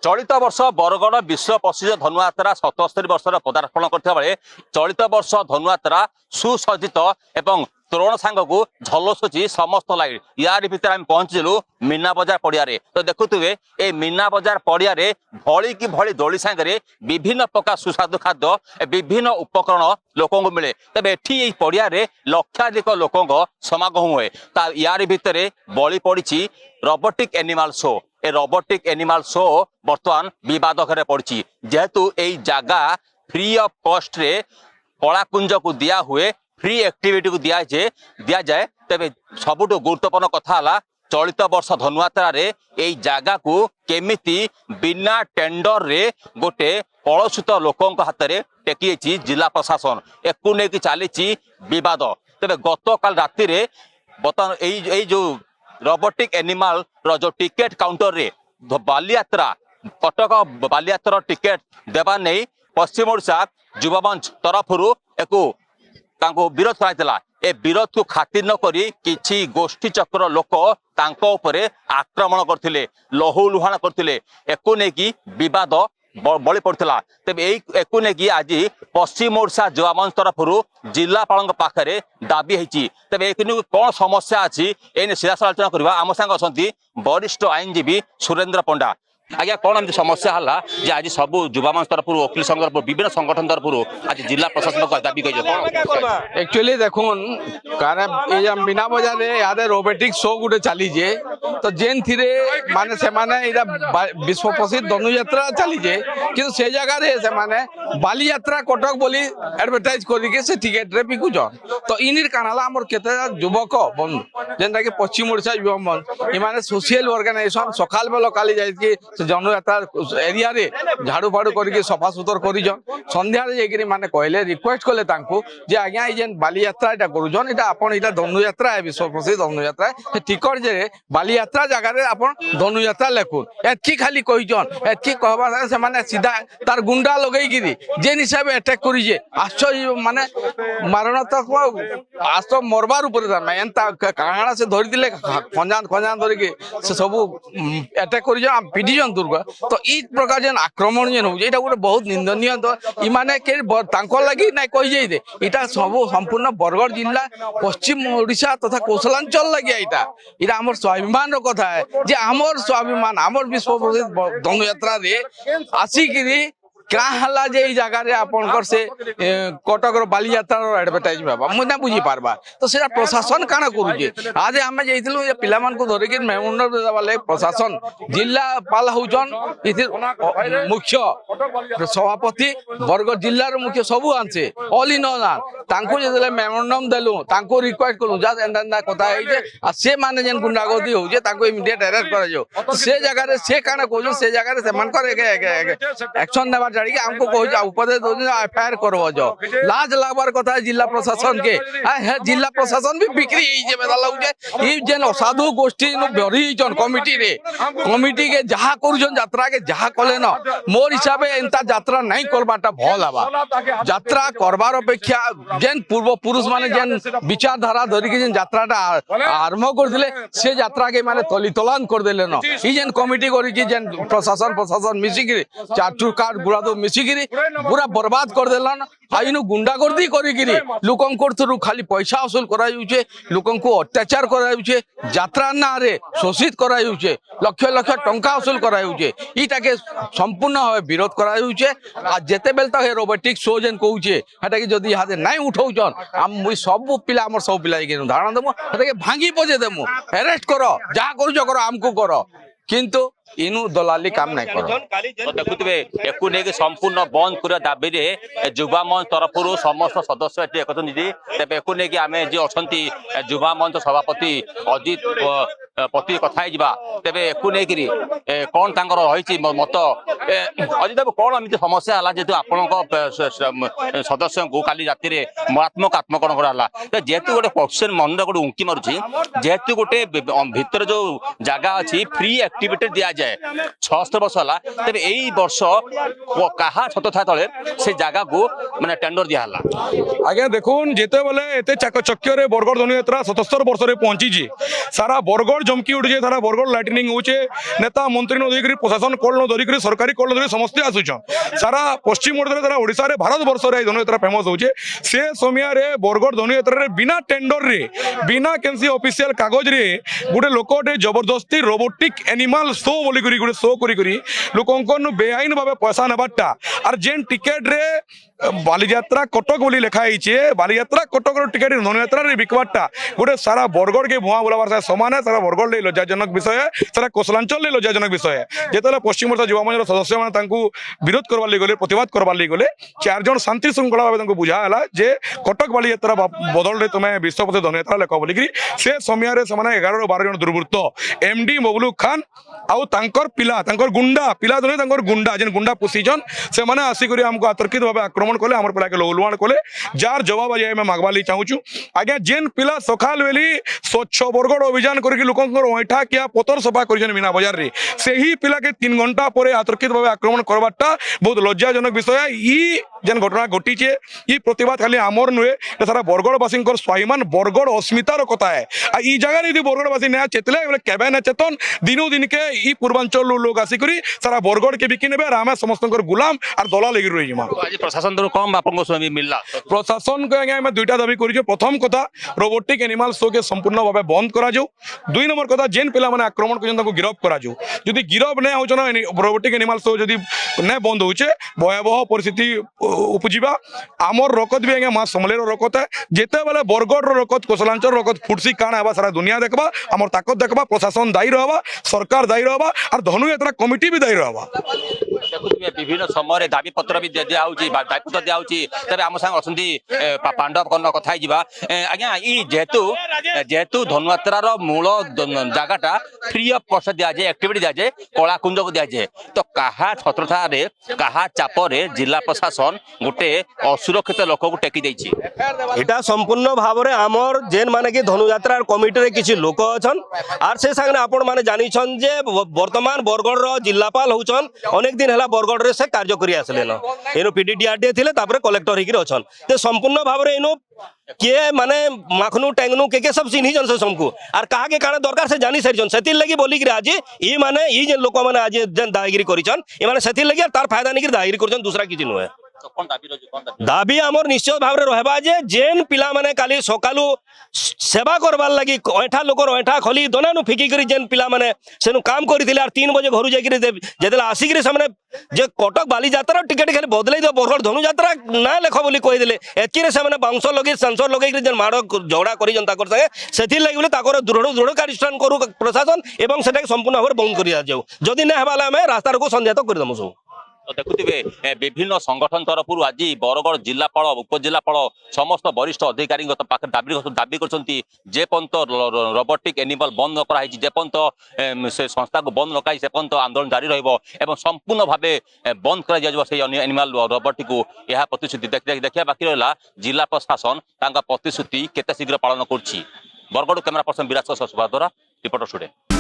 चलित वर्ष बरगड़ विश्व प्रसिद्ध धनुयात्रा 77 वर्षर पदार्पण करथिबा बेले चलित वर्ष धनुयात्रा सुसज्जित एवं तोरण सांगक झलसुची समस्त लाइट यार भितर आम पहुंचलु मीना बजार पड़िया तो देखुवे ए मीना बजार पड़िया भली कि भली दोली सांगे विभिन्न प्रकार सुस्वादु खाद्य विभिन्न उपकरण लोक मिले तेज एटी पड़िया लक्षाधिक लोक समागम हुए यार भितर बलि पड़ी रोबोटिक एनिमल शो ए रोबोटिक एनिमल शो बर्तमान विवाद घरे पड़ी जेहेतु यही जगह फ्री ऑफ कॉस्ट रे कलाकुंज को दिया हुए फ्री एक्टिविटी को दिया जाए तेरे सबुठ गुरुत्वपूर्ण कथा चलित वर्ष धनुयात्रा यही जगह को केमिति बिना टेंडर रे गोटे कलुषित लोकों हाथ में टेकी जिला प्रशासन एकू नहीं चली विवाद तेरे गत काल राति बर्तमान यही जो रोबोटिक एनिमल जो टिकेट काउंटर रे बालियात्रा कटक बालियात्रा टिकेट देवा नहीं पश्चिम ओडिशा युवा मंच तरफ एक विरोध कराइला ए विरोध को खातिर न करी किछि गोष्ठी चक्र लोक तांको उपरे आक्रमण करथिले लहू लुहाण करथिले एकु ने की विवाद बळी पड़ता तेज एकु ने की आज पश्चिम ओडिशा युवा मंच तरफ जिलापाल पाखे दाबी होती तेज एक कौन समस्या अच्छी एने सीधा आलोचना करवा आम सांग अच्छा वरिष्ठ आईनजीवी सुरेंद्र पंडा आज्ञा कौन एम समस्या है आज सब युवा मंच तरफ वकिल संघ तरफ विभिन्न संगठन तरफ आज जिला प्रशासन को दाबी एक्चुअली देखुन कारण मीना बजार याद रोबोटिक शो गुटे चलीजे तो जेन थी माने से माने विश्व प्रसिद्ध धनुयात्रा चलीजे कि से जगह से माने बालीयात्रा कटक बोली एडवर्टाइज करके से टिकेट रे बिकुछन तो इनिर कानाला हमर केते युवक बंधु जेनटा कि पश्चिम ओडिशा युवा मंच इमाने सोशल ऑर्गेनाइजेशन सकाल बेला काली जाय कि जनयात्रा एरिया रे झाड़ू फाड़ू करके सफा सुतर करिजन संध्या रे जेकरी माने कहले रिक्वेस्ट कले तांको जे आज्ञा ई जेन बालीयात्रा एटा करूजन एटा आपण एटा धनुयात्रा है विश्व प्रसिद्ध धनुयात्रा टिकट जे बालीयात्रा जगह रे आपण धनुयात्रा लेखुन एतकी खाली कहिजन एतकी कहबा से माने सीधा तार गुंडा लगई गिरी जेन हिसाब अटैक करी जे आश्चर्य माने मारणात्मक आज तो मरबार ऊपर था एंता काहाना से धरि दिले खंजान खंजान धरि के से सब अटैक करी जे पिडिजन दुर्गा तो ई प्रकार जेन आक्रमण जेन हो एटा गोटे बहुत निंदनीय तो इमाने के तांको लागि नै कहि जाई दे एटा सब संपूर्ण बरगड़ जिला पश्चिम ओडिशा तथा कौशलांचल लागि एटा हमर स्वाभिमान रो कथा है जे हमर स्वाभिमान हमर विश्व प्रसिद्ध धनुयात्रा रे आसीगिरी क्या हला जे ई जगह रे आपनकर से कटक रो बालीयात्रा एडवर्टाइज बाबा मुना बुझी पारबा तो सेरा प्रशासन काना करू जे आज हमें जइतलु ये पिला मान को धरे के मेमुंडर देदा वाले प्रशासन जिला पाल होजन इति मुख्य सभापति बरगड़ जिल्ला रो मुख्य सबु आनसे ऑल इन ऑल तांको जे देले मेमोरेंडम देलु तांको रिक्वेस्ट करू जा एंदा कथा है जे आ से माने जेन गुंडागर्दी हो जे तांको इमीडिएट अरेस्ट करा जो तो से जगह रे से काना कोजो से जगह रे से मन करे एक्शन नेबा हमको कह उपदेश एफआईआर करव जो लाज लागबार कथा जिला प्रशासन के जिला प्रशासन भी बिक्री लगे जेन असाधु गोष्ठी बढ़ीन कमिटी के जहाँ करुन यात्रा के जहाँ कले न मोर हिसाब एंता यात्रा नहीं करवाटा भल हवा यात्रा करवार अपेक्षा जेन पूर्व पुरुष माने जेन विचारधारा धरिकी जेन यात्राटा आरंभ करथिले से यात्रा के माने तलितलान कर देले न ई जेन कमिटी करी जेन प्रशासन मिसिकी चाटू कार्ड गुड़ा तो मिसिकी पूरा बर्बाद कर देलन आइनु गुंडागर्दी करिगिरी लोकन थ्रू खाली पैसा वसूल करायुचे लोकन को अत्याचार करायुचे यात्रा ना रे शोषित करायुचे लक्ष लक्ष टंका वसूल करायुचे इटा के संपूर्ण भाव विरोध करायुचे आ जेते बेल तक रोबोटिक शो जेन कहूचे हटा कि जदी हाते नै उठाउचन हम सब पिला हमर सब पिला के धारणा देमु हटा के भांगी पजे देमु अरेस्ट करो जा करूछ करो हमको करो किंतु इनु दलाली काम नहीं कर देखुवे एकु नेके संपूर्ण बंद कर दाबी रे युवा मंच तरफ समस्त सदस्य एटी एकत्रित तेज एकु नेके आमे जे अछंती युवा मंच सभापति अजित पति कथा तेरे एकु नेकरी कौन तांकर रही मत अजित बाबू कौन एमती समस्या है जेहतु आपण सदस्य को काली राति में मारात्मक आत्मकरण कराला जेहेतु गोटे क्वेश्चन मन गोटे उंकी मारुची जेहेतु गोटे भितर जो जगह अच्छी फ्री एक्टिविटी दि जाए 76 वर्ष है तेज यही वर्ष क्या छत्रछाया तले से जगह को माने टेंडर दिया आज्ञा देखुन जिते बेले एते चाकचक्य बरगढ़ धनुयात्रा 77 वर्ष में पहुंची सारा बरगढ़ जमकी उठे सारा बरगढ़ लाइटनिंग होचे नेता मंत्री धरिक प्रशासन कल धरिक सरकारी कल धरिक समस्ते आसुचन सारा पश्चिम ओडिशा सारा ओडिशा रे भारत वर्ष रे धनुयात्रा फेमस होचे से समय रे बरगढ़ धनुयात्रा रे बिना टेंडर रे बिना केनसी ऑफिशियल कागज रे गोटे लोकटे जबरदस्ती रोबोटिक एनिमल शो बोली करी गोटे शो करी लोकन बेआईन भाव पैसा नेबाटा आर जेन टिकेट रे बालीयात्रा कटक बोली लिखा है बालीयात्रा कटक टिकेट धनुयात्रा रे बिकवाटा गोटे सारा बरगढ़ के भुआ बुलावार समान है सारा बरगढ़ ले लज्जाजनक विषय है सारा कोसलांचल ले लज्जाजनक विषय है जिते पश्चिम ओडिशा युवा मंचर सदस्य मैंने विरोध करवार गले प्रतिवाद करवार गले 4 जन शांति श्रृंखला भाव बुझाला जे कटक बालीयात्रा बदल में तुम्हें विश्व प्रसिद्ध धनुयात्रा लेख बोलिकी से समय 11 ରୁ 12 जन दुर्वृत्त एमडी मबलू खान आउ तांकर पिला तांकर गुंडा पिला दुने तांकर गुंडा जेन गुंडा पुसीजन से माने आसिक हमको आतर्कित भाव आक्रमण कले हमर पिला के लोलवाण कले जार जवाब आज मैं मागवाली चाहूँ आज्ञा जेन पिला सखाल बेली स्वच्छ बरगढ़ अभियान करके लोकंर ओठा किया पतर सफा कर मीना बजार रे से ही पिला के 3 घंटा पर आतर्कित भाव आक्रमण करवाटा बहुत लज्जाजनक विषय ई जेन घटना घटीचे ई प्रतिवाद खाली आमर नुहे सारा बरगढ़वासी स्वाभिमान बरगढ़ अस्मितार कथा है ई जगह यदि बरगढ़वासी नया चेतले बोले केबे न चेतन दिनू दिन के ई पूर्वांचल लोग आसिक सारा बरगढ़ के बिकी नेबे आम समस्त गुलाम और दला लगी रही आज प्रशासन तरफ कम आपको समय मिलला प्रशासन को आगे मैं दुईटा दाबी कर प्रथम कथा रोबोटिक एनिमल शो के संपूर्ण भाव बंद करा जाऊ 2 नंबर कथा जेन पिला माने आक्रमण कर गिरफ करा जाऊ जदि गिरफ नहीं हो रोबोटिक एनिमल शो जदि नहीं बंद होचे भयावह परिस्थिति उपजीवा आमर रकत भी आगे माँ समलेर रकत है जिते बेले बरगढ़ रकत कोसलांचल रकत फुटसी काण है सारा दुनिया देखबा आमर ताकत देखबा प्रशासन दायी रहा सरकार दायी रहा और धनुयात्रा कमिटी भी दायी रहा देखुए विभिन्न समय दाबी पत्र भी दिया दायित्व दिया तेरे आम सांग अच्छा पांडव कर्ण कथा आज्ञा जेहेतु धनुयात्रार मूल जगटा फ्री ऑफ कॉस्ट दिया जाए एक्टिविटी दिया जाए कलाकुंज को दिया जाए तो कहा छत्रछाया कहा चापरे जिला प्रशासन गोटे असुरक्षित लोक को टेकी देछि एटा संपूर्ण भाव में आमर जेन माने कि धनुयात्रा कमिटी रे किछि लोक अछन आर से संगे आपण माने जानि छन जे वर्तमान बरगढ़ रो जिल्लापाल होचन अनेक दिन हला बरगढ़ रे से कार्य करी आसले न एनो पीडीडीआरडी थिले तापर कलेक्टर हिकी अछन ते संपूर्ण भाव में एनो किए माने माखनु टेंगनु के सब चिन्ही जन से समकु आर कहा के काना दरकार से जानी सारी जन सेतिल लगी बोली कि आज ई माने ई जे लोक माने आज जन दागिरी करिछन ए माने सेतिल लगी तार फायदा नहीं कि दागिरी करिछन दूसरा किछि नुहे दाबी आमर निश्चित भाव में रहबा जे जेन पिला माने काली सकालू सेवा करबार लगी ऐठा लोकर ऐठा खली दोनानु फिकी करी जेन पिला माने सेनु काम करिथिले आर 3 बजे घर जाई जेतेला आसिक रे सामने जे कटक बाली यात्रा टिकेट खाली बदलै दो बरगढ़ धनु यात्रा ना लेख बोली कहि देले एकी रे सामने बांस लगे सेंसर लगे जेन माड़ झगड़ा करी जनता कर संगे सेथि लागि बोले ताकर दृढ़ कार्यानुष्ठान करू प्रशासन एवं सेटा संपूर्ण भाव बंद करि जाऊ जदि ना हेबाला हमें रास्ता को संध्या तो कर दमु सब तो देखुए विभिन्न संगठन तरफ आज बरगढ़ जिलापाल उपजिलापाल समस्त वरिष्ठ अधिकारी दाबी करते रोबोटिक एनिमल बंद न कराई जेपर्यंत से संस्था को बंद नकाई से पर्यंत आंदोलन जारी रहा संपूर्ण भाव बंद कर एनिमल रोबोटिक को यह प्रतिश्रुति देखा बाकी रहा जिला प्रशासन प्रतिश्रुति केते शीघ्र पालन कर बरगढ़ कैमरा पर्सन विराज द्वारा रिपोर्टर स्टूडेंट।